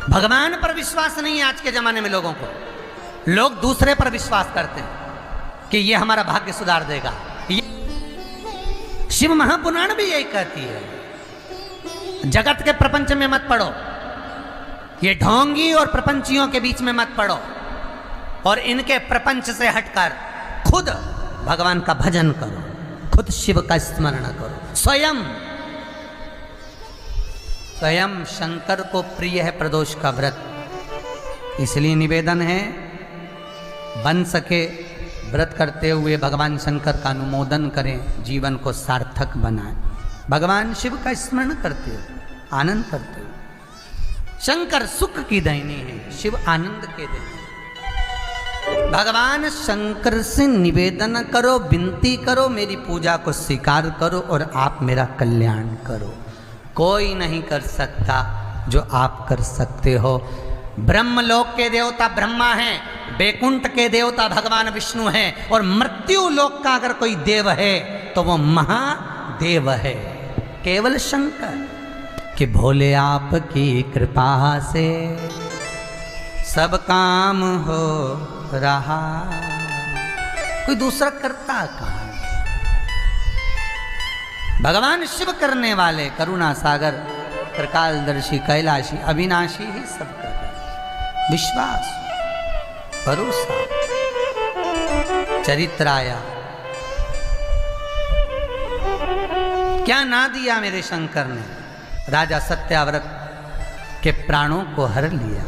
भगवान पर विश्वास नहीं है आज के जमाने में लोगों को। लोग दूसरे पर विश्वास करते हैं कि ये हमारा भाग्य सुधार देगा। शिव महापुराण भी यही कहती है, जगत के प्रपंच में मत पड़ो, ये ढोंगी और प्रपंचियों के बीच में मत पड़ो, और इनके प्रपंच से हटकर खुद भगवान का भजन करो, खुद शिव का स्मरण करो। स्वयं शंकर को प्रिय है प्रदोष का व्रत, इसलिए निवेदन है बन सके व्रत करते हुए भगवान शंकर का अनुमोदन करें, जीवन को सार्थक बनाएं। भगवान शिव का स्मरण करते हो, आनंद करते हो। शंकर सुख की देनी है, शिव आनंद के देनी। भगवान शंकर से निवेदन करो, विनती करो, मेरी पूजा को स्वीकार करो और आप मेरा कल्याण करो। कोई नहीं कर सकता जो आप कर सकते हो। ब्रह्मलोक के देवता ब्रह्मा हैं, बैकुंठ के देवता भगवान विष्णु हैं, और मृत्यु लोक का अगर कोई देव है तो वो महादेव है, केवल शंकर। कि भोले आपकी कृपा से सब काम हो रहा, कोई दूसरा करता कहाँ। भगवान शिव करने वाले, करुणा सागर, त्रिकालदर्शी, कैलाशी, अविनाशी ही सब कर रहे। विश्वास, भरोसा, चरित्राया, क्या ना दिया मेरे शंकर ने। राजा सत्याव्रत के प्राणों को हर लिया।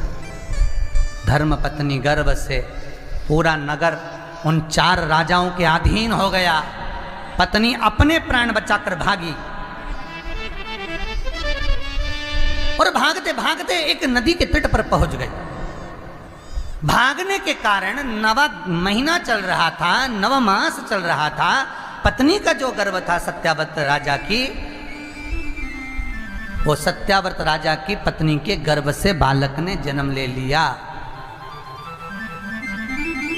धर्मपत्नी गर्भ से पूरा नगर उन 4 राजाओं के अधीन हो गया। पत्नी अपने प्राण बचाकर भागी, और भागते भागते एक नदी के तट पर पहुंच गई। भागने के कारण 9वां महीना चल रहा था, 9वां मास चल रहा था। पत्नी का जो गर्भ था सत्याव्रत राजा की, वो सत्याव्रत राजा की पत्नी के गर्भ से बालक ने जन्म ले लिया।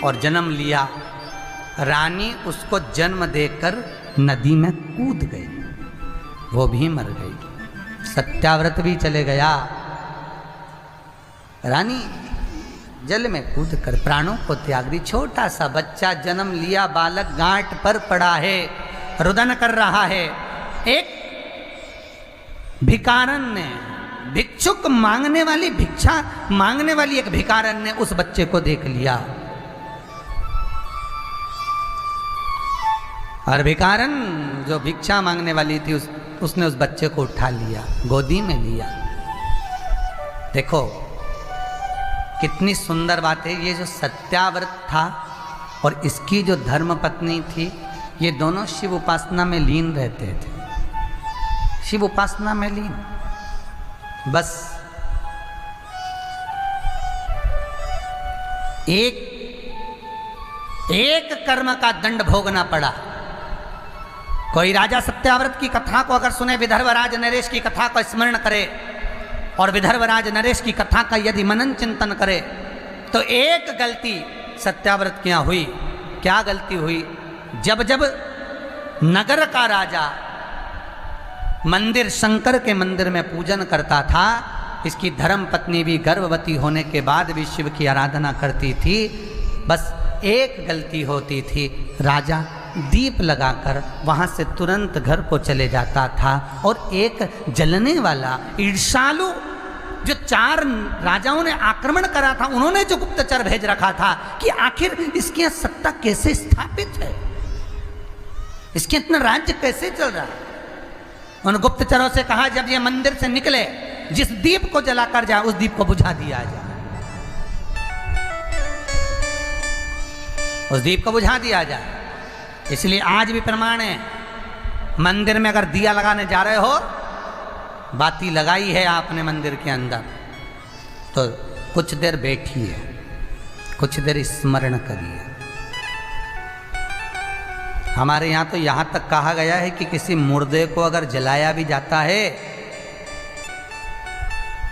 और जन्म लिया, रानी उसको जन्म देकर नदी में कूद गई, वो भी मर गई। सत्याव्रत भी चले गया। रानी जल में कूद कर प्राणों को त्याग दी। छोटा सा बच्चा जन्म लिया, बालक गांठ पर पड़ा है, रुदन कर रहा है। एक भिकारन ने, भिक्षुक मांगने वाली, भिक्षा मांगने वाली एक भिकारन ने उस बच्चे को देख लिया, और भिकारन जो भिक्षा मांगने वाली थी उसने उस बच्चे को उठा लिया, गोदी में लिया। देखो कितनी सुंदर बात है। ये जो सत्याव्रत था और इसकी जो धर्मपत्नी थी, ये दोनों शिव उपासना में लीन रहते थे, शिव उपासना में लीन। बस एक कर्म का दंड भोगना पड़ा। कोई राजा सत्याव्रत की कथा को अगर सुने, विदर्भराज नरेश की कथा को स्मरण करे और विदर्भराज नरेश की कथा का यदि मनन चिंतन करे, तो एक गलती सत्याव्रत की हुई। क्या गलती हुई? जब जब नगर का राजा मंदिर, शंकर के मंदिर में पूजन करता था, इसकी धर्मपत्नी भी गर्भवती होने के बाद भी शिव की आराधना करती थी। बस एक गलती होती थी, राजा दीप लगाकर वहाँ से तुरंत घर को चले जाता था, और एक जलने वाला ईर्ष्यालु जो 4 राजाओं ने आक्रमण करा था, उन्होंने जो गुप्तचर भेज रखा था कि आखिर इसकी यहाँ सत्ता कैसे स्थापित है, इसके इतना राज्य कैसे चल रहा है। उन गुप्तचरों से कहा, जब ये मंदिर से निकले, जिस दीप को जलाकर जाए उस दीप को बुझा दिया जाए, उस दीप को बुझा दिया जाए। इसलिए आज भी प्रमाण है, मंदिर में अगर दिया लगाने जा रहे हो, बाती लगाई है आपने मंदिर के अंदर, तो कुछ देर बैठिए, कुछ देर स्मरण करिए। हमारे यहाँ तो यहाँ तक कहा गया है कि किसी मुर्दे को अगर जलाया भी जाता है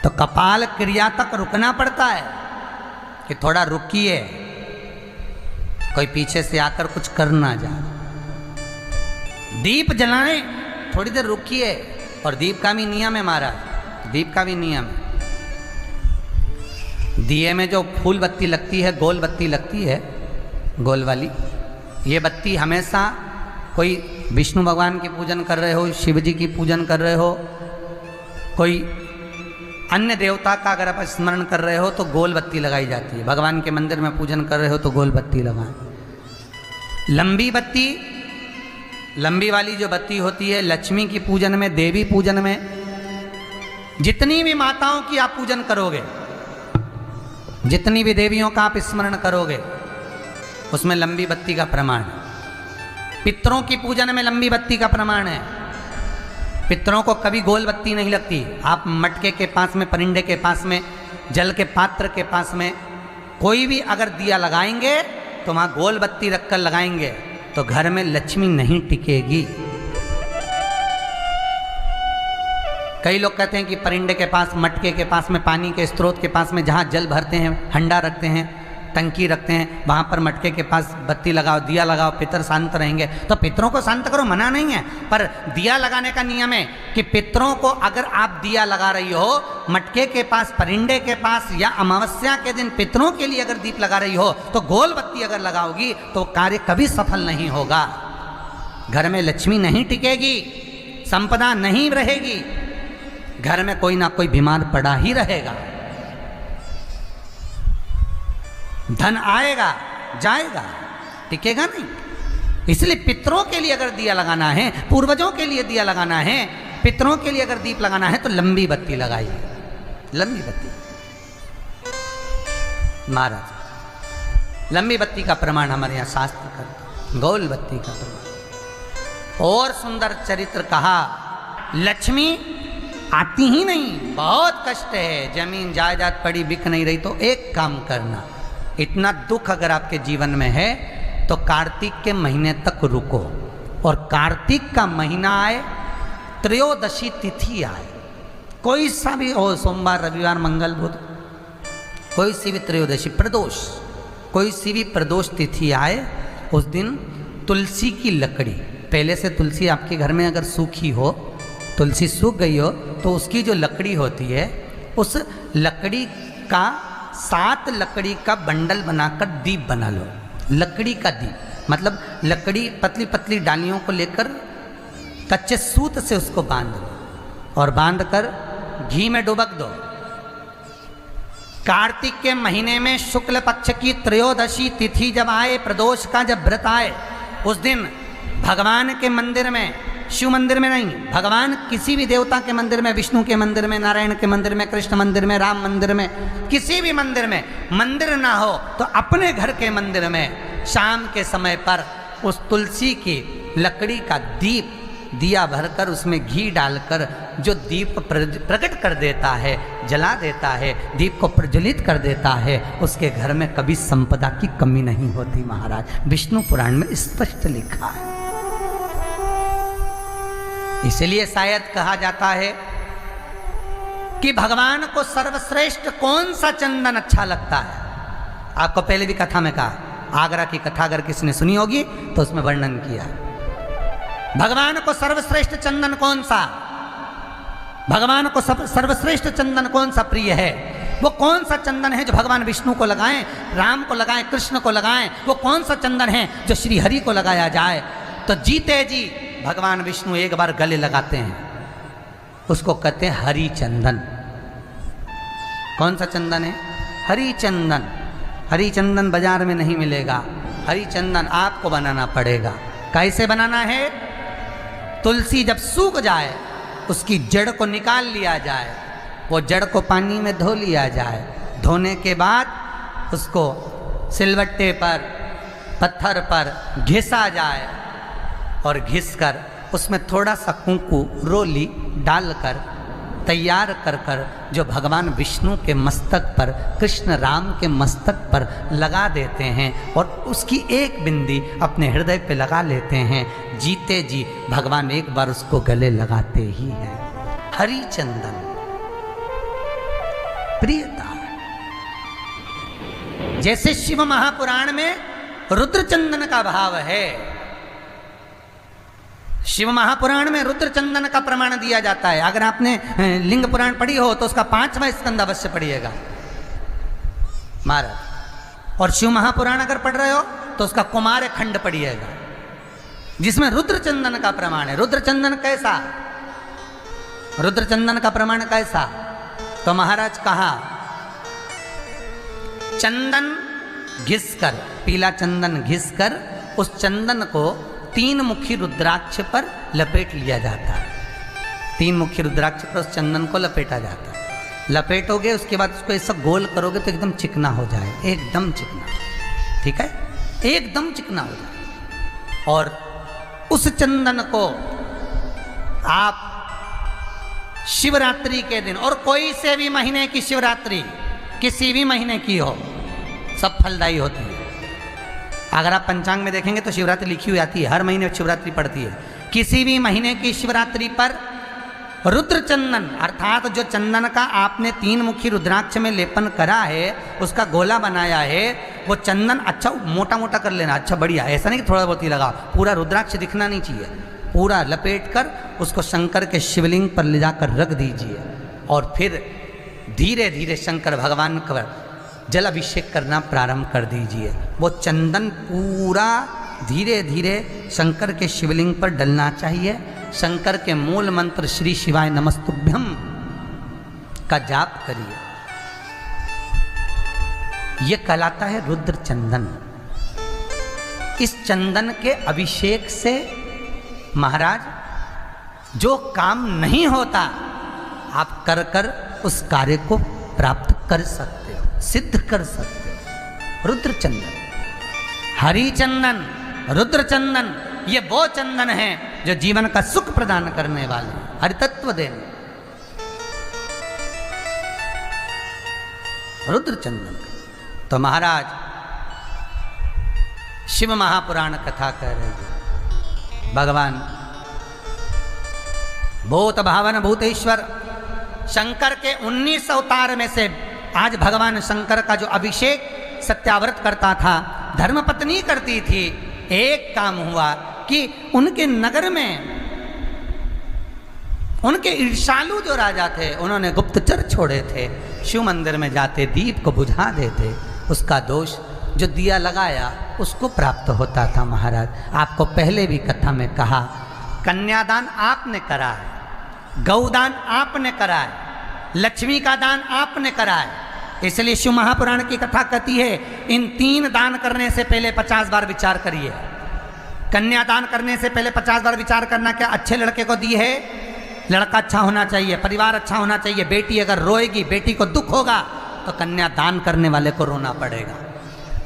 तो कपाल क्रिया तक रुकना पड़ता है कि थोड़ा रुकिए, कोई पीछे से आकर कुछ कर ना जाए। दीप जलाएं, थोड़ी देर रुकिए। और दीप का भी नियम है महाराज, दीप का भी नियम है। दिए में जो फूल बत्ती लगती है, गोल बत्ती लगती है, गोल वाली, ये बत्ती हमेशा कोई विष्णु भगवान की पूजन कर रहे हो, शिव जी की पूजन कर रहे हो, कोई अन्य देवता का अगर आप स्मरण कर रहे हो तो गोल बत्ती लगाई जाती है। भगवान के मंदिर में पूजन कर रहे हो तो गोल बत्ती लगाएं। लंबी बत्ती, लंबी वाली जो बत्ती होती है लक्ष्मी की पूजन में, देवी पूजन में, जितनी भी माताओं की आप पूजन करोगे, जितनी भी देवियों का आप स्मरण करोगे, उसमें लंबी बत्ती का प्रमाण है। पितरों की पूजन में लंबी बत्ती का प्रमाण है। पितरों को कभी गोल बत्ती नहीं लगती। आप मटके के पास में, परिंदे के पास में, जल के पात्र के पास में कोई भी अगर दिया लगाएंगे तो वहाँ गोल बत्ती रखकर लगाएंगे तो घर में लक्ष्मी नहीं टिकेगी। कई लोग कहते हैं कि परिंदे के पास, मटके के पास में, पानी के स्रोत के पास में जहाँ जल भरते हैं, हंडा रखते हैं, टंकी रखते हैं, वहाँ पर मटके के पास बत्ती लगाओ, दिया लगाओ, पितर शांत रहेंगे। तो पितरों को शांत करो, मना नहीं है, पर दिया लगाने का नियम है कि पितरों को अगर आप दिया लगा रही हो मटके के पास, परिंदे के पास, या अमावस्या के दिन पितरों के लिए अगर दीप लगा रही हो तो गोल बत्ती अगर लगाओगी तो कार्य कभी सफल नहीं होगा। घर में लक्ष्मी नहीं टिकेगी, संपदा नहीं रहेगी, घर में कोई ना कोई बीमार पड़ा ही रहेगा, धन आएगा जाएगा, टिकेगा नहीं। इसलिए पितरों के लिए अगर दिया लगाना है, पूर्वजों के लिए दिया लगाना है, पितरों के लिए अगर दीप लगाना है तो लंबी बत्ती लगाइए, लंबी बत्ती। महाराज लंबी बत्ती का प्रमाण हमारे यहाँ शास्त्र करते, गोल बत्ती का प्रमाण। और सुंदर चरित्र कहा, लक्ष्मी आती ही नहीं, बहुत कष्ट है, जमीन जायदाद पड़ी बिक नहीं रही, तो एक काम करना, इतना दुख अगर आपके जीवन में है तो कार्तिक के महीने तक रुको, और कार्तिक का महीना आए, त्रयोदशी तिथि आए, कोई सा भी हो, सोमवार, रविवार, मंगल, बुध, कोई सी भी त्रयोदशी, प्रदोष, कोई सी भी प्रदोष तिथि आए, उस दिन तुलसी की लकड़ी, पहले से तुलसी आपके घर में अगर सूखी हो, तुलसी सूख गई हो तो उसकी जो लकड़ी होती है, उस लकड़ी का 7 लकड़ी का बंडल बनाकर दीप बना लो। लकड़ी का दीप मतलब लकड़ी, पतली पतली डालियों को लेकर कच्चे सूत से उसको बांध लो और बांधकर घी में डुबक दो। कार्तिक के महीने में शुक्ल पक्ष की त्रयोदशी तिथि जब आए, प्रदोष का जब व्रत आए, उस दिन भगवान के मंदिर में, शिव मंदिर में नहीं, भगवान किसी भी देवता के मंदिर में, विष्णु के मंदिर में, नारायण के मंदिर में, कृष्ण मंदिर में, राम मंदिर में, किसी भी मंदिर में, मंदिर ना हो तो अपने घर के मंदिर में शाम के समय पर उस तुलसी की लकड़ी का दीप, दिया भरकर उसमें घी डालकर जो दीप प्रकट कर देता है, जला देता है, दीप को प्रज्वलित कर देता है, उसके घर में कभी संपदा की कमी नहीं होती। महाराज विष्णु पुराण में स्पष्ट लिखा है। इसलिए शायद कहा जाता है कि भगवान को सर्वश्रेष्ठ कौन सा चंदन अच्छा लगता है। आपको पहले भी कथा में कहा, आगरा की कथा अगर किसी ने सुनी होगी तो उसमें वर्णन किया, भगवान को सर्वश्रेष्ठ चंदन कौन सा, भगवान को सर्वश्रेष्ठ चंदन कौन सा प्रिय है, वो कौन सा चंदन है जो भगवान विष्णु को लगाएं, राम को लगाएं, कृष्ण को लगाएं, वो कौन सा चंदन है जो श्री हरि को लगाया जाए। तो जीते जी भगवान विष्णु एक बार गले लगाते हैं, उसको कहते हैं हरि चंदन। कौन सा चंदन है? हरि चंदन। हरि चंदन बाजार में नहीं मिलेगा, हरि चंदन आपको बनाना पड़ेगा। कैसे बनाना है? तुलसी जब सूख जाए उसकी जड़ को निकाल लिया जाए, वो जड़ को पानी में धो लिया जाए, धोने के बाद उसको सिलवट्टे पर, पत्थर पर घिसा जाए और घिसकर उसमें थोड़ा सा कुंकू, रोली डालकर तैयार कर कर जो भगवान विष्णु के मस्तक पर, कृष्ण राम के मस्तक पर लगा देते हैं और उसकी एक बिंदी अपने हृदय पे लगा लेते हैं। जीते जी भगवान एक बार उसको गले लगाते ही हैं। हरि चंदन प्रियता। जैसे शिव महापुराण में रुद्र चंदन का भाव है, शिव महापुराण में रुद्र चंदन का प्रमाण दिया जाता है। अगर आपने लिंग पुराण पढ़ी हो तो उसका 5वां स्कंद अवश्य पढ़िएगा। महाराज। और शिव महापुराण अगर पढ़ रहे हो तो उसका कुमार खंड पढ़िएगा, जिसमें रुद्रचंदन का प्रमाण है। रुद्रचंदन कैसा? रुद्रचंदन का प्रमाण कैसा? तो महाराज कहा, चंदन घिसकर, पीला चंदन घिसकर उस चंदन को 3 मुखी रुद्राक्ष पर लपेट लिया जाता है। 3 मुखी रुद्राक्ष पर उस चंदन को लपेटा जाता है। लपेटोगे उसके बाद उसको ऐसा गोल करोगे तो एकदम चिकना हो जाए, एकदम चिकना, ठीक है, एकदम चिकना हो जाए। और उस चंदन को आप शिवरात्रि के दिन, और कोई से भी महीने की शिवरात्रि, किसी भी महीने की हो, सब फलदायी होती है। अगर आप पंचांग में देखेंगे तो शिवरात्रि लिखी हुई आती है, हर महीने शिवरात्रि पड़ती है। किसी भी महीने की शिवरात्रि पर रुद्र चंदन, अर्थात जो चंदन का आपने 3 मुखी रुद्राक्ष में लेपन करा है, उसका गोला बनाया है, वो चंदन अच्छा मोटा मोटा कर लेना, अच्छा बढ़िया, ऐसा नहीं कि थोड़ा बहुत ही लगा, पूरा रुद्राक्ष दिखना नहीं चाहिए, पूरा लपेट कर उसको शंकर के शिवलिंग पर ले जाकर रख दीजिए। और फिर धीरे धीरे शंकर भगवान का जल अभिषेक करना प्रारंभ कर दीजिए। वो चंदन पूरा धीरे धीरे शंकर के शिवलिंग पर डलना चाहिए। शंकर के मूल मंत्र श्री शिवाय नमस्तुभ्यम का जाप करिए। ये कहलाता है रुद्र चंदन। इस चंदन के अभिषेक से महाराज जो काम नहीं होता, आप कर कर उस कार्य को प्राप्त कर सकते हो, सिद्ध कर सकते हो। रुद्र चंदन, हरि चंदन, रुद्र चंदन, ये वो चंदन है जो जीवन का सुख प्रदान करने वाले, हरितत्व देने। रुद्र चंदन। तो महाराज शिव महापुराण कथा कह रहे हैं, भगवान भूत भावन भूतेश्वर शंकर के 19 अवतार में से आज भगवान शंकर का जो अभिषेक सत्याव्रत करता था, धर्मपत्नी करती थी, एक काम हुआ कि उनके नगर में उनके ईर्षालु जो राजा थे, उन्होंने गुप्तचर छोड़े थे, शिव मंदिर में जाते दीप को बुझा देते, उसका दोष जो दिया लगाया उसको प्राप्त होता था। महाराज आपको पहले भी कथा में कहा, कन्यादान आपने करा है, गौदान आपने करा है, लक्ष्मी का दान आपने करा है। इसलिए शिव महापुराण की कथा कहती है, इन 3 दान करने से पहले 50 बार विचार करिए। कन्यादान करने से पहले 50 बार विचार करना, क्या अच्छे लड़के को दी है, लड़का अच्छा होना चाहिए, परिवार अच्छा होना चाहिए। बेटी अगर रोएगी, बेटी को दुख होगा, तो कन्यादान करने वाले को रोना पड़ेगा।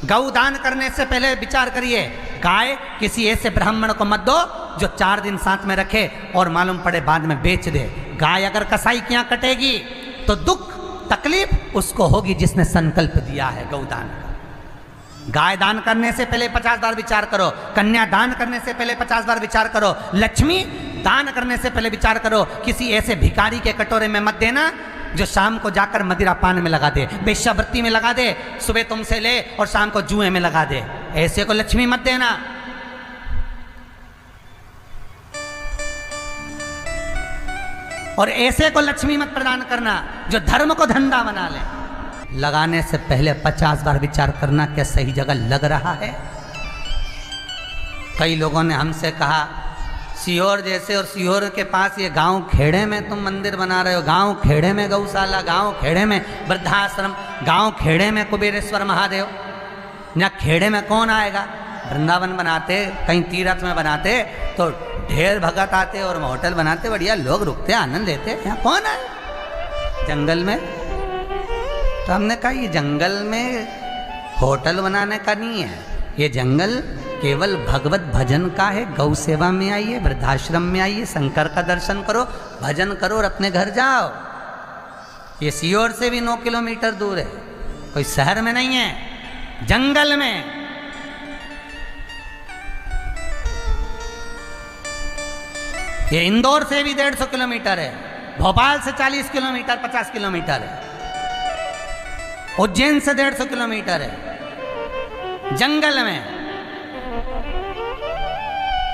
गौ दान करने से पहले विचार करिए, गाय किसी ऐसे ब्राह्मण को मत दो जो 4 दिन साथ में रखे और मालूम पड़े बाद में बेच दे। गाय अगर कसाई के यहाँ कटेगी तो दुख तकलीफ उसको होगी जिसने संकल्प दिया है गौदान का। गाय दान करने से पहले 50 बार विचार करो, कन्या दान करने से पहले 50 बार विचार करो, लक्ष्मी दान करने से पहले विचार करो। किसी ऐसे भिखारी के कटोरे में मत देना जो शाम को जाकर मदिरा पान में लगा दे, वेश्यावृत्ति में लगा दे, सुबह तुमसे ले और शाम को जुए में लगा दे। ऐसे को लक्ष्मी मत देना। और ऐसे को लक्ष्मी मत प्रदान करना जो धर्म को धंधा बना ले। लगाने से पहले 50 बार विचार करना, क्या सही जगह लग रहा है। कई लोगों ने हमसे कहा, सीहोर जैसे और सीहोर के पास ये गांव खेड़े में तुम मंदिर बना रहे हो, गांव खेड़े में गौशाला, गांव खेड़े में वृद्धाश्रम, गांव खेड़े में कुबेरेश्वर महादेव, यहाँ खेड़े में कौन आएगा। वृंदावन बनाते, कहीं तीर्थ में बनाते तो ढेर भगत आते और होटल बनाते, बढ़िया लोग रुकते आनंद लेते, यहाँ कौन आए जंगल में। तो हमने कहा ये जंगल में होटल बनाने का नहीं है, ये जंगल केवल भगवत भजन का है। गौ सेवा में आइए, वृद्धाश्रम में आइए, शंकर का दर्शन करो, भजन करो और अपने घर जाओ। ये सीहोर से भी 9 किलोमीटर दूर है, कोई शहर में नहीं है, जंगल में। ये इंदौर से भी 150 किलोमीटर है, भोपाल से 40 किलोमीटर 50 किलोमीटर है, उज्जैन से 150 किलोमीटर है, जंगल में।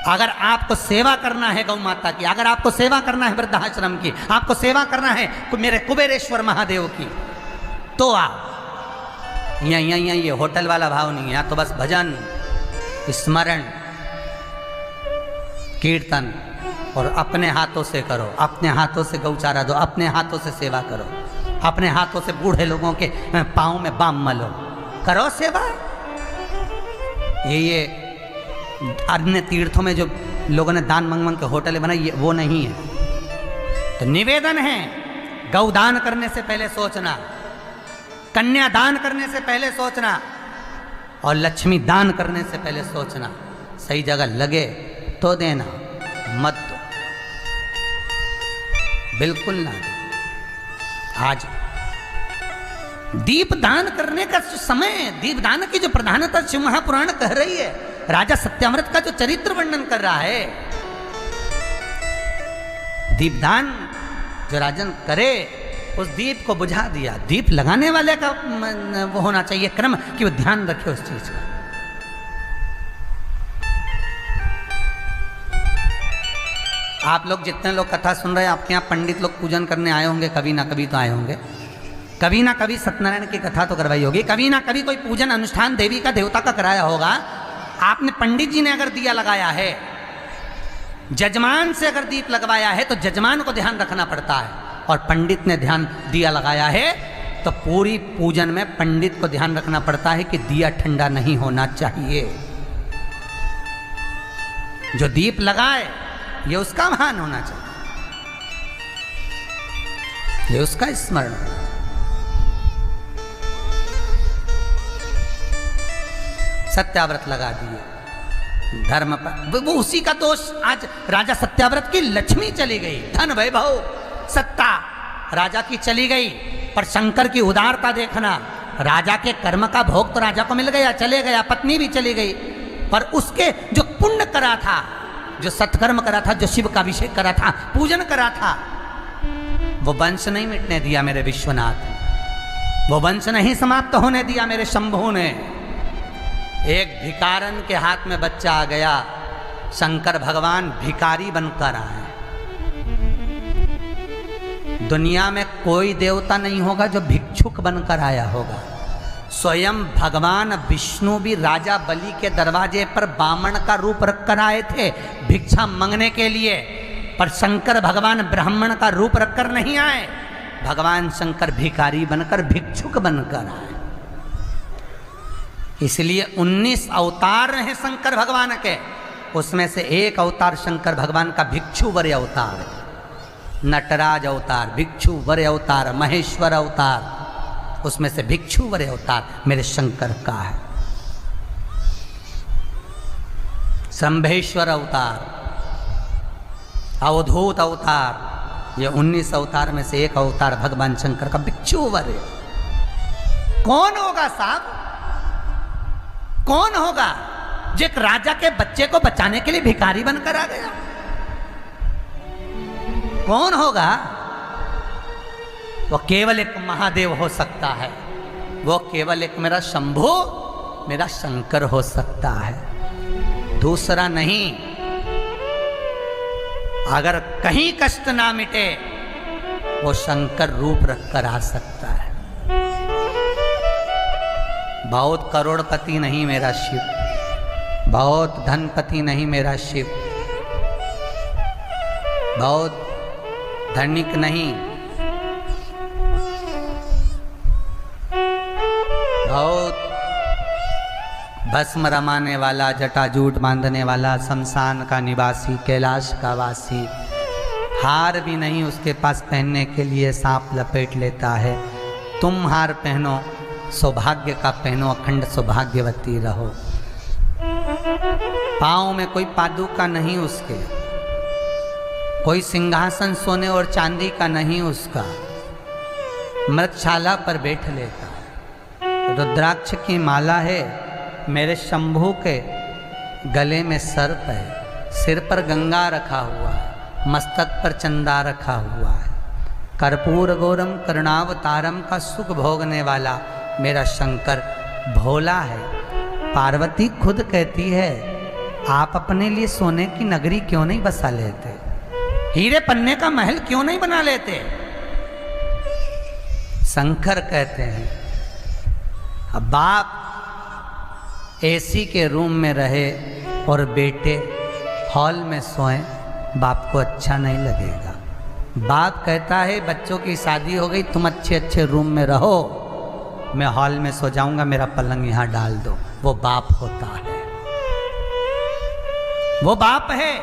अगर आपको सेवा करना है गौ माता की, अगर आपको सेवा करना है वृद्धाश्रम की, आपको सेवा करना है मेरे कुबेरेश्वर महादेव की, तो आप यहाँ ये होटल वाला भाव नहीं है, यहाँ तो बस भजन, स्मरण, कीर्तन, और अपने हाथों से करो, अपने हाथों से गौचारा दो, अपने हाथों से सेवा करो, अपने हाथों से बूढ़े लोगों के पाँव में बाम मलो, करो सेवा। ये अन्य तीर्थों में जो लोगों ने दान मंग मंग के होटलें बनाई, ये वो नहीं है। तो निवेदन है, गौदान करने से पहले सोचना, कन्या दान करने से पहले सोचना, और लक्ष्मी दान करने से पहले सोचना। सही जगह लगे तो देना, मत दो, बिल्कुल ना दो। आज दीप दान करने का समय, दीप दान की जो प्रधानता शिव महापुराण कह रही है, राजा सत्याव्रत का जो चरित्र वर्णन कर रहा है, दीपदान जो राजन करे, उस दीप को बुझा दिया। दीप लगाने वाले का वो होना चाहिए क्रम कि वो ध्यान रखे उस चीज का। आप लोग जितने लोग कथा सुन रहे हैं, आपके यहाँ पंडित लोग पूजन करने आए होंगे, कभी ना कभी तो आए होंगे, कभी ना कभी सत्यनारायण की कथा तो करवाई होगी, कभी ना कभी कोई पूजन अनुष्ठान देवी का देवता का कराया होगा। आपने पंडित जी ने अगर दिया लगाया है, जजमान से अगर दीप लगवाया है, तो जजमान को ध्यान रखना पड़ता है, और पंडित ने ध्यान दिया लगाया है तो पूरी पूजन में पंडित को ध्यान रखना पड़ता है कि दिया ठंडा नहीं होना चाहिए। जो दीप लगाए ये उसका महान होना चाहिए, ये उसका स्मरण। सत्याव्रत लगा दिए धर्म पर, वो उसी का दोष। आज राजा सत्याव्रत की लक्ष्मी चली गई, धन वैभव सत्ता राजा की चली गई, पर शंकर की उदारता देखना। राजा के कर्म का भोग तो राजा को मिल गया, चले गया, पत्नी भी चली गई, पर उसके जो पुण्य करा था, जो सत्कर्म करा था, जो शिव का अभिषेक करा था, पूजन करा था, वो वंश नहीं मिटने दिया मेरे विश्वनाथ, वो वंश नहीं समाप्त होने दिया मेरे शंभू ने। एक भिकारन के हाथ में बच्चा आ गया, शंकर भगवान भिकारी बनकर आए। दुनिया में कोई देवता नहीं होगा जो भिक्षुक बनकर आया होगा। स्वयं भगवान विष्णु भी राजा बलि के दरवाजे पर बामण का रूप रखकर आए थे भिक्षा मांगने के लिए, पर शंकर भगवान ब्राह्मण का रूप रखकर नहीं आए। भगवान शंकर भिखारी बनकर, भिक्षुक बनकर आए। इसलिए 19 अवतार हैं शंकर भगवान के, उसमें से एक अवतार शंकर भगवान का भिक्षुवर अवतार है। नटराज अवतार, भिक्षुवर अवतार, महेश्वर अवतार, उसमें से भिक्षुवर अवतार मेरे शंकर का है। शंभेश्वर अवतार, अवधूत अवतार, ये 19 अवतार में से एक अवतार भगवान शंकर का भिक्षुवर है। कौन होगा साहब, कौन होगा जो एक राजा के बच्चे को बचाने के लिए भिखारी बनकर आ गया? कौन होगा? वो केवल एक महादेव हो सकता है, वो केवल एक मेरा शंभू, मेरा शंकर हो सकता है, दूसरा नहीं। अगर कहीं कष्ट ना मिटे, वो शंकर रूप रखकर आ सकता है। बहुत करोड़पति नहीं मेरा शिव, बहुत धनपति नहीं मेरा शिव, बहुत धनिक नहीं, बहुत भस्म रमाने वाला, जटाजूट बांधने वाला, शमशान का निवासी, कैलाश का वासी, हार भी नहीं उसके पास पहनने के लिए, सांप लपेट लेता है। तुम हार पहनो, सौभाग्य का पहनो, अखंड सौभाग्यवती रहो। पाँव में कोई पादुका नहीं उसके, कोई सिंहासन सोने और चांदी का नहीं उसका, मृगशाला पर बैठ लेता है। रुद्राक्ष की माला है मेरे शंभू के गले में, सर्प है, सिर पर गंगा रखा हुआ है, मस्तक पर चंदा रखा हुआ है। कर्पूर गौरम करुणावतारम का सुख भोगने वाला मेरा शंकर भोला है। पार्वती खुद कहती है, आप अपने लिए सोने की नगरी क्यों नहीं बसा लेते, हीरे पन्ने का महल क्यों नहीं बना लेते? शंकर कहते हैं अब बाप एसी के रूम में रहे और बेटे हॉल में सोएं, बाप को अच्छा नहीं लगेगा। बाप कहता है बच्चों की शादी हो गई, तुम अच्छे अच्छे रूम में रहो, मैं हॉल में सो जाऊंगा, मेरा पलंग यहाँ डाल दो। वो बाप होता है, वो बाप है।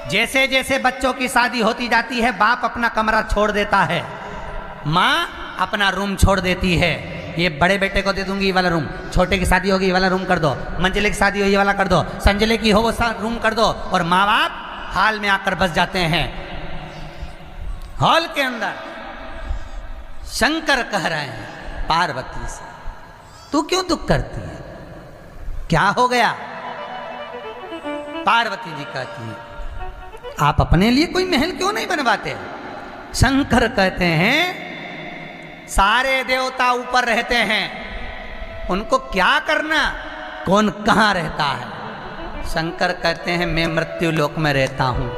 जैसे जैसे बच्चों की शादी होती जाती है, बाप अपना कमरा छोड़ देता है, माँ अपना रूम छोड़ देती है। ये बड़े बेटे को दे दूंगी ये वाला रूम, छोटे की शादी होगी ये वाला रूम कर दो, मंजिले की शादी हो ये वाला कर दो, संजले की हो वो रूम कर दो। और माँ बाप हाल में आकर बस जाते हैं। हॉल के अंदर शंकर कह रहे हैं पार्वती से, तू क्यों दुख करती है, क्या हो गया? पार्वती जी कहती है आप अपने लिए कोई महल क्यों नहीं बनवाते? शंकर कहते हैं सारे देवता ऊपर रहते हैं, उनको क्या करना, कौन कहाँ रहता है? शंकर कहते हैं मैं मृत्यु लोक में रहता हूँ।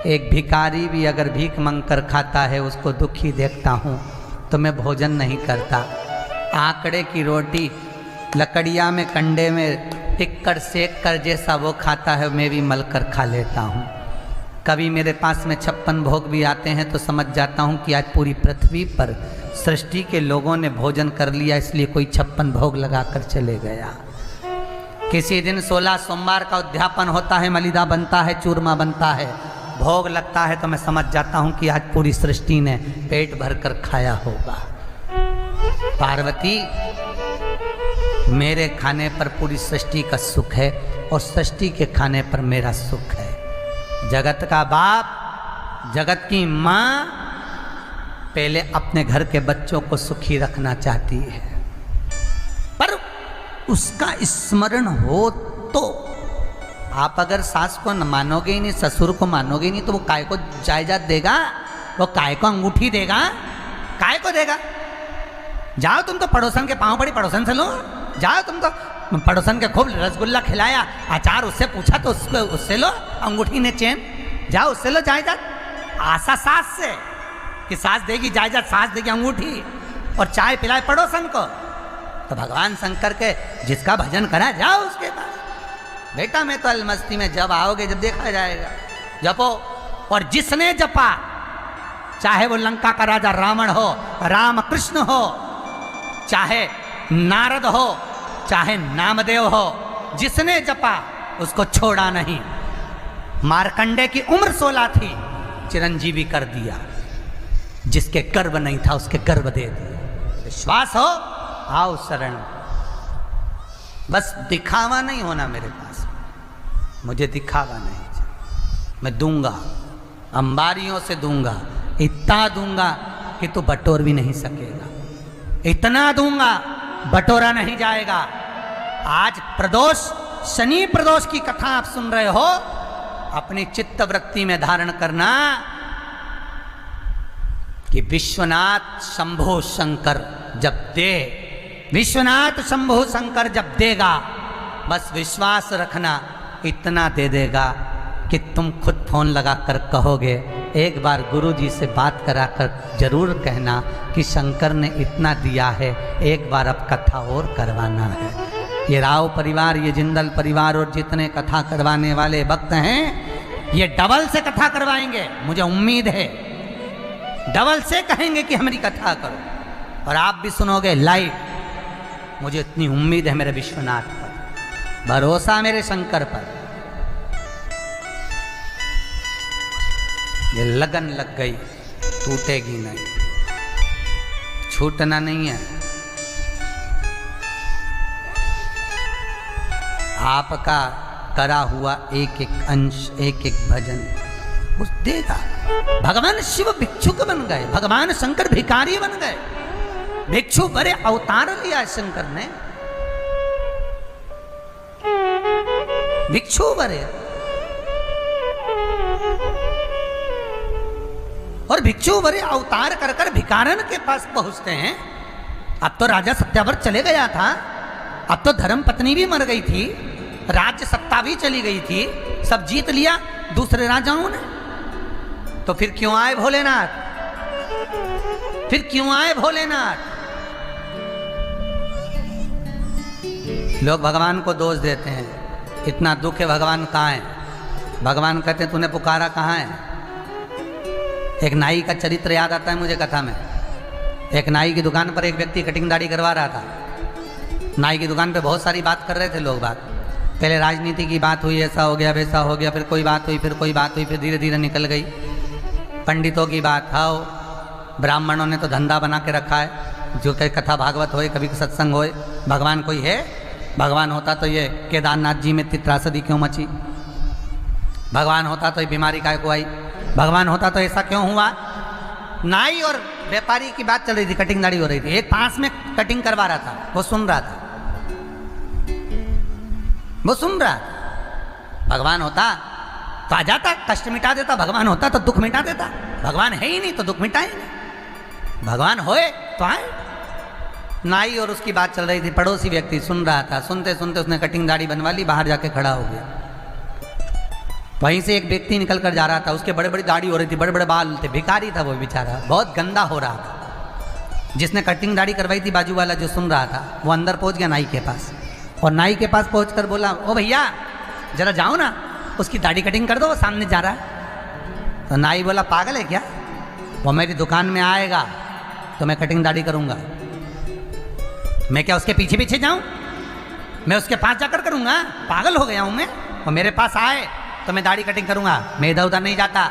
एक भिखारी भी अगर भीख मांग कर खाता है, उसको दुखी देखता हूँ तो मैं भोजन नहीं करता। आंकड़े की रोटी लकड़िया में कंडे में टिक कर सेक कर जैसा वो खाता है, मैं भी मल कर खा लेता हूँ। कभी मेरे पास में 56 भोग भी आते हैं तो समझ जाता हूँ कि आज पूरी पृथ्वी पर सृष्टि के लोगों ने भोजन कर लिया, इसलिए कोई 56 भोग लगा कर चले गया। किसी दिन 16 सोमवार का उद्यापन होता है, मलिदा बनता है, चूरमा बनता है, भोग लगता है तो मैं समझ जाता हूँ कि आज पूरी सृष्टि ने पेट भर कर खाया होगा। पार्वती मेरे खाने पर पूरी सृष्टि का सुख है और सृष्टि के खाने पर मेरा सुख है। जगत का बाप, जगत की माँ पहले अपने घर के बच्चों को सुखी रखना चाहती है, पर उसका स्मरण हो तो। आप अगर सास को न मानोगे ही नहीं, ससुर को मानोगे ही नहीं, तो वो काय को जायदाद देगा, वो काय को अंगूठी देगा, काय को देगा? जाओ तुम तो पड़ोसन के पाँव पड़ी पड़ोसन से लो, जाओ तुम तो पड़ोसन के खूब रसगुल्ला खिलाया, अचार उससे पूछा तो उससे लो, अंगूठी ने चैन, जाओ उससे लो जायदाद। आशा सास से कि सास देगी जायदाद, सास देगी अंगूठी और चाय पिलाए पड़ोसन को। तो भगवान शंकर के जिसका भजन करा जाओ उसके पास। बेटा मैं तो अलमस्ती में जब आओगे जब देखा जाएगा, जपो। और जिसने जपा, चाहे वो लंका का राजा रावण हो, राम कृष्ण हो, चाहे नारद हो, चाहे नामदेव हो, जिसने जपा उसको छोड़ा नहीं। मार्कंडे की उम्र 16 थी, चिरंजीवी कर दिया। जिसके गर्भ नहीं था उसके गर्भ दे दिया। विश्वास हो आओ शरण, बस दिखावा नहीं होना मेरे पास, मुझे दिखावा नहीं चाहिए। मैं दूंगा, अंबारियों से दूंगा, इतना दूंगा कि तू बटोर भी नहीं सकेगा, इतना दूंगा बटोरा नहीं जाएगा। आज प्रदोष, शनि प्रदोष की कथा आप सुन रहे हो, अपनी चित्त वृत्ति में धारण करना कि विश्वनाथ शंभो शंकर जब दे, विश्वनाथ शंभो शंकर जब देगा, बस विश्वास रखना इतना दे देगा कि तुम खुद फोन लगाकर कहोगे। एक बार गुरुजी से बात कराकर जरूर कहना कि शंकर ने इतना दिया है, एक बार अब कथा और करवाना है। ये राव परिवार, ये जिंदल परिवार और जितने कथा करवाने वाले भक्त हैं, ये डबल से कथा करवाएंगे, मुझे उम्मीद है। डबल से कहेंगे कि हमारी कथा करो, और आप भी सुनोगे लाइव। मुझे इतनी उम्मीद है मेरे विश्वनाथ पर, भरोसा मेरे शंकर पर। ये लगन लग गई, टूटेगी नहीं, छूटना नहीं है। आपका करा हुआ एक एक अंश, एक एक भजन उस देगा। भगवान शिव भिक्षुक बन गए, भगवान शंकर भिखारी बन गए। भिक्षु बड़े अवतार लिया शंकर ने, भिक्षु बड़े। और भिक्षु बड़े अवतार कर कर भिखारन के पास पहुंचते हैं। अब तो राजा सत्याव्रत चले गया था, अब तो धर्म पत्नी भी मर गई थी, राज्य सत्ता भी चली गई थी, सब जीत लिया दूसरे राजाओं ने। तो फिर क्यों आए भोलेनाथ, फिर क्यों आए भोलेनाथ? लोग भगवान को दोष देते हैं, इतना दुख है भगवान कहाँ है। भगवान कहते हैं तूने पुकारा कहाँ है। एक नाई का चरित्र याद आता है मुझे कथा में। एक नाई की दुकान पर एक व्यक्ति कटिंग दाढ़ी करवा रहा था। नाई की दुकान पे बहुत सारी बात कर रहे थे लोग। बात पहले राजनीति की बात हुई, ऐसा हो गया वैसा हो गया, फिर कोई बात हुई, फिर कोई बात हुई, फिर धीरे धीरे निकल गई पंडितों की बात। हाँ, ब्राह्मणों ने तो धंधा बना के रखा है, जो कहीं कथा भागवत होए, कभी सत्संग होए। भगवान कोई है? भगवान होता तो ये केदारनाथ जी में त्रासदी क्यों मची? भगवान होता तो ये बीमारी काय को आई? भगवान होता तो ऐसा क्यों हुआ? नाई और व्यापारी की बात चल रही थी, कटिंग दाढ़ी हो रही थी। एक पास में कटिंग करवा रहा था, वो सुन रहा था, वो सुन रहा था। भगवान होता तो आ जाता, कष्ट मिटा देता। भगवान होता तो दुख मिटा देता। भगवान है ही नहीं तो दुख मिटा ही नहीं। भगवान होए तो आए। नाई और उसकी बात चल रही थी, पड़ोसी व्यक्ति सुन रहा था। सुनते सुनते उसने कटिंग दाढ़ी बनवा ली, बाहर जाके खड़ा हो गया। वहीं से एक व्यक्ति निकल कर जा रहा था, उसके बड़े बड़ी दाढ़ी हो रही थी, बड़े बड़े बाल थे, भिखारी था वो बेचारा, बहुत गंदा हो रहा था। जिसने कटिंग दाढ़ी करवाई थी, बाजू वाला जो सुन रहा था, वो अंदर पहुंच गया नाई के पास, और नाई के पास पहुंचकर बोला, ओ भैया जरा जाओ ना, उसकी दाढ़ी कटिंग कर दो, वो सामने जा रहा है। तो नाई बोला, पागल है क्या? वो मेरी दुकान में आएगा तो मैं कटिंग दाढ़ी करूंगा, मैं क्या उसके पीछे पीछे जाऊं? मैं उसके पास जाकर करूंगा? पागल हो गया हूं मैं? वो मेरे पास आए तो मैं दाढ़ी कटिंग करूंगा, मैं इधर उधर नहीं जाता।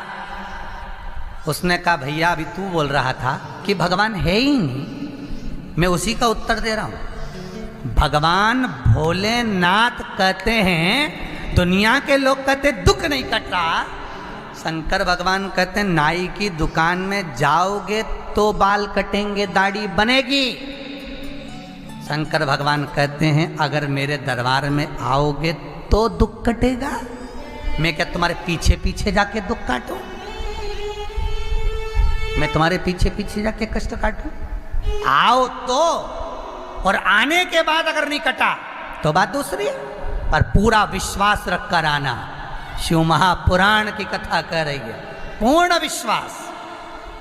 उसने कहा, भैया अभी तू बोल रहा था कि भगवान है ही नहीं, मैं उसी का उत्तर दे रहा हूं। भगवान भोलेनाथ कहते हैं, दुनिया के लोग कहते दुख नहीं कट रहा। शंकर भगवान कहते हैं, नाई की दुकान में जाओगे तो बाल कटेंगे, दाढ़ी बनेगी। शंकर भगवान कहते हैं, अगर मेरे दरबार में आओगे तो दुख कटेगा। मैं क्या तुम्हारे पीछे पीछे जाके दुख काटूं? मैं तुम्हारे पीछे पीछे जाके कष्ट काटूं? आओ तो, और आने के बाद अगर नहीं कटा तो बात दूसरी है, पर पूरा विश्वास रखकर आना। शिव महापुराण की कथा कह रही है, पूर्ण विश्वास,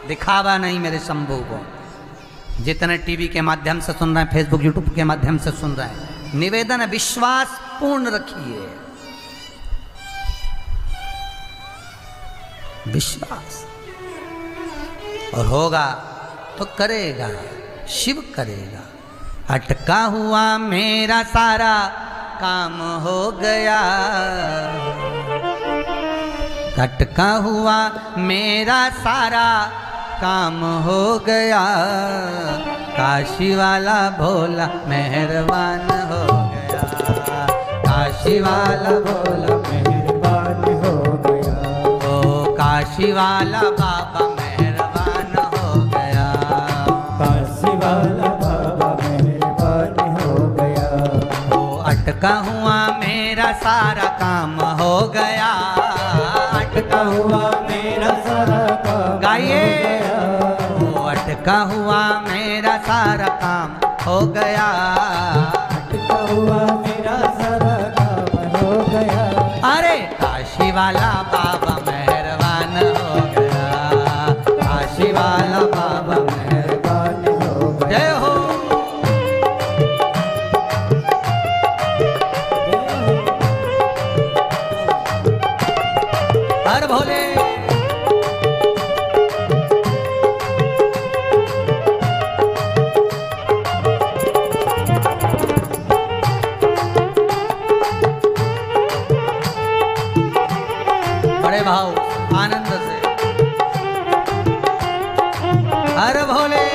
दिखावा नहीं मेरे शंभू को। जितने टीवी के माध्यम से सुन रहे हैं, फेसबुक यूट्यूब के माध्यम से सुन रहे हैं, निवेदन है, विश्वास पूर्ण रखिए। विश्वास, और होगा तो करेगा, शिव करेगा। अटका हुआ मेरा सारा काम हो गया, अटका हुआ मेरा सारा काम हो गया। काशी वाला भोला मेहरबान हो गया, काशी वाला भोला मेहरबान हो गया। ओ काशी वाला बाबा मेहरबान हो गया, काशी वाला बाबा मेहरबान हो गया। ओ अटका हुआ मेरा सारा काम हो गया, अटका हुआ मेरा सारा काम गाइए। ओ अटका हुआ मेरा सारा काम हो गया, अटका हुआ मेरा सारा काम हो गया। अरे काशी वाला बाबा मेहरबान हो गया, काशी वाला बाबा मेहरबान हो गया। जय हो। हर भोले। बड़े भाव आनंद से हर भोले।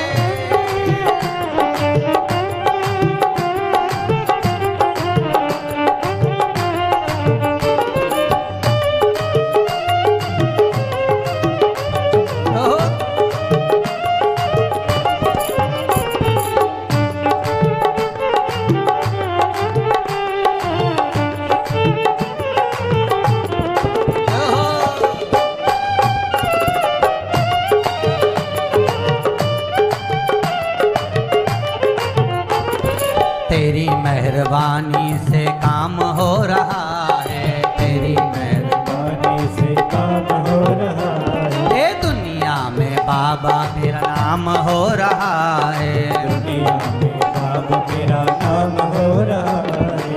तेरी मेहरबानी से काम हो रहा है, तेरी मेहरबानी से काम हो रहा है। ये दुनिया में बाबा मेरा नाम हो रहा है, दुनिया में बाबा मेरा नाम हो रहा है।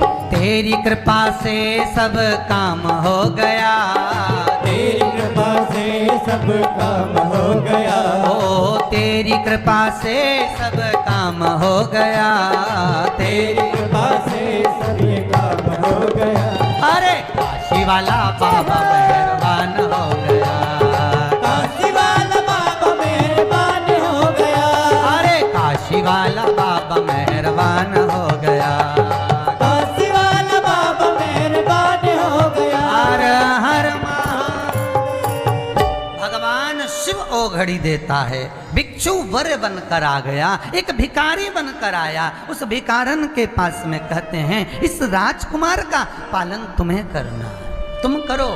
कृपा से सब काम हो गया, तेरी कृपा से सब काम हो गया, ओ तेरी कृपा से सब काम हो गया, तेरी कृपा से सभी काम हो गया। अरे काशी वाला बाबा मेहरबान हो गया, काशी वाला बाबा मेहरबान हो गया, अरे काशी वाला बाबा मेहरबान हो गया, काशी वाला बाबा मेहरबान हो गया। हर हर भगवान शिव ओ घड़ी देता है, भिक्षु वर बनकर आ गया, एक भिखारी बनकर आया, उस भिखारन के पास में कहते हैं इस राजकुमार का पालन तुम्हें करना है, तुम करो।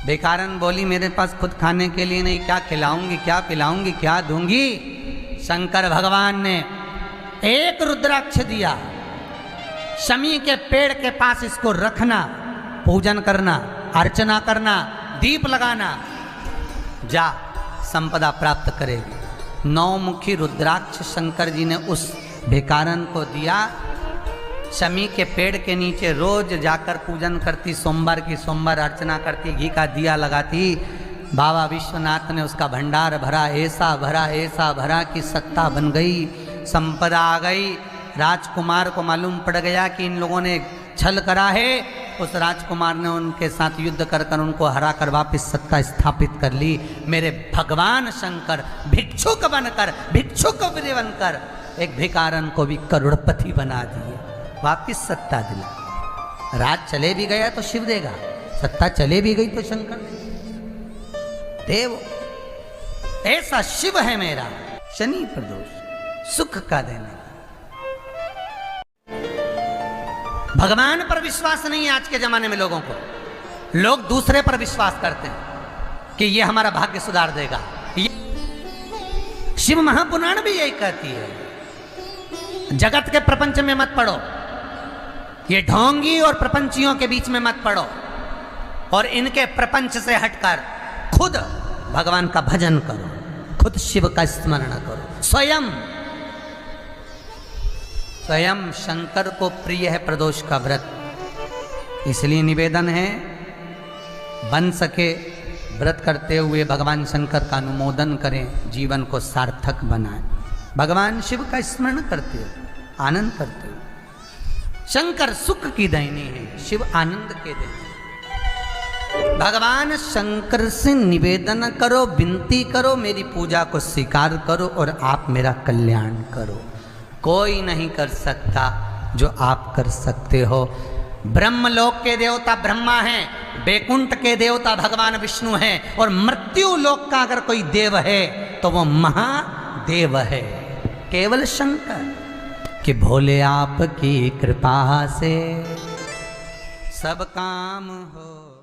भिखारन बोली मेरे पास खुद खाने के लिए नहीं, क्या खिलाऊंगी, क्या पिलाऊंगी, क्या दूंगी। शंकर भगवान ने एक रुद्राक्ष दिया, शमी के पेड़ के पास इसको रखना, पूजन करना, अर्चना करना, दीप लगाना, जा संपदा प्राप्त करेगी। 9 मुखी रुद्राक्ष शंकर जी ने उस भिखारन को दिया। शमी के पेड़ के नीचे रोज जाकर पूजन करती, सोमवार की सोमवार अर्चना करती, घी का दिया लगाती। बाबा विश्वनाथ ने उसका भंडार भरा, ऐसा भरा कि सत्ता बन गई, संपदा आ गई। राजकुमार को मालूम पड़ गया कि इन लोगों ने छल करा है। उस राजकुमार ने उनके साथ युद्ध कर उनको हरा कर वापिस सत्ता स्थापित कर ली। मेरे भगवान शंकर भिक्षुक बनकर, भिक्षुक बनकर एक भिखारन को भी करोड़पति बना दिए, वापिस सत्ता दिला। राज चले भी गया तो शिव देगा, सत्ता चले भी गई तो शंकर देव। ऐसा शिव है मेरा, शनि प्रदोष सुख का देने। भगवान पर विश्वास नहीं है आज के जमाने में लोगों को, लोग दूसरे पर विश्वास करते हैं कि ये हमारा भाग्य सुधार देगा। शिव महापुराण भी यही कहती है, जगत के प्रपंच में मत पड़ो, ये ढोंगी और प्रपंचियों के बीच में मत पड़ो, और इनके प्रपंच से हटकर खुद भगवान का भजन करो, खुद शिव का स्मरण करो। स्वयं शंकर को प्रिय है प्रदोष का व्रत, इसलिए निवेदन है बन सके व्रत करते हुए भगवान शंकर का अनुमोदन करें, जीवन को सार्थक बनाएं। भगवान शिव का स्मरण करते हो, आनंद करते हो। शंकर सुख की दायिनी है, शिव आनंद के देने। भगवान शंकर से निवेदन करो, विनती करो, मेरी पूजा को स्वीकार करो और आप मेरा कल्याण करो। कोई नहीं कर सकता जो आप कर सकते हो। ब्रह्मलोक के देवता ब्रह्मा हैं, बैकुंठ के देवता भगवान विष्णु हैं, और मृत्यु लोक का अगर कोई देव है तो वो महादेव है, केवल शंकर। कि भोले आपकी कृपा से सब काम हो।